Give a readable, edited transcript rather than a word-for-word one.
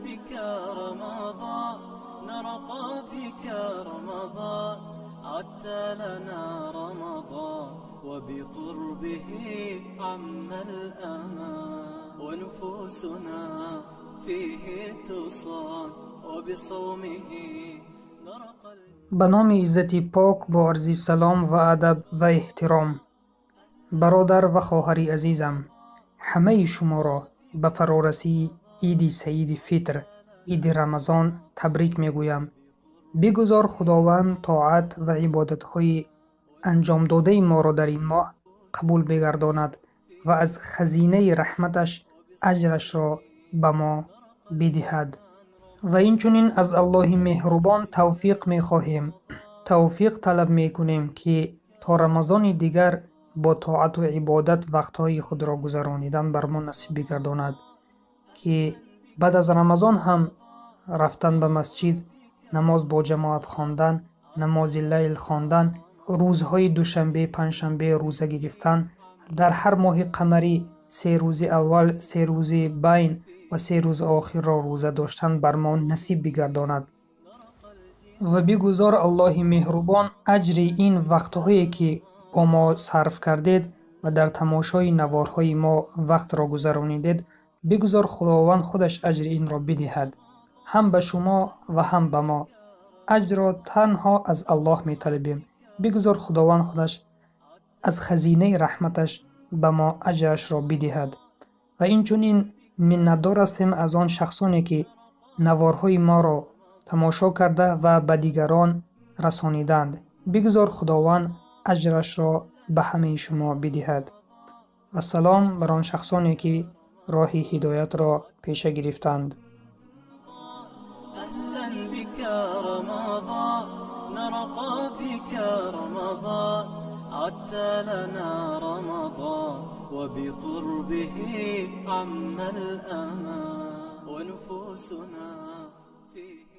بك رمضان نرقى بك رمضان عدت لنا رمضان وبقربه عم الأمان ونفوسنا فيه تصان وبصومه نرقى. به نام عزت پاک با عرض سلام و ادب و احترام. برادر و خواهر عزیزم، همه شما را به فرارسی عید سعید فطر، عید رمضان تبریک میگویم. بگذار خداوند طاعت و عبادت‌های انجام داده ما را در این ماه قبول بگرداند و از خزینه رحمتش اجرش را به ما بدهد. و اینچنین از الله مهربان توفیق می خواهیم، توفیق طلب می کنیم که تا رمضان دیگر با طاعت و عبادت وقتهای خود را گذرانیدن بر ما نصیب بگرداند، که بعد از رمضان هم رفتن به مسجد، نماز با جماعت خواندن، نماز لیل خواندن، روزهای دوشنبه پنجشنبه روزه گرفتن، در هر ماه قمری 3 روز اول، 3 روز بین و 3 روز آخر را روزه داشتن بر ما نصیب بگرداند. و بگذار الله مهربان اجر این وقتهایی که با ما صرف کردید و در تماشای نوارهای ما وقت را گذرانیدید، بگذار خداوند خودش اجر این را بدهد، هم به شما و هم به ما. اجر را تنها از الله می طلبیم. بگذار خداوند خودش از خزینه رحمتش به ما اجرش را بدهد. و اینچنین منتدار هستیم از آن شخصانی که نوارهای ما را تماشا کرده و به دیگران رسانیدند. بگذار خداوند اجرش را به همه شما بدهد. و سلام بر آن شخصانی که راه هدایت را پیشه گرفتند. أهلا بك رمضان نرقى بك رمضان عدت لنا رمضان وبقربه عم الأمان ونفوسنا فيه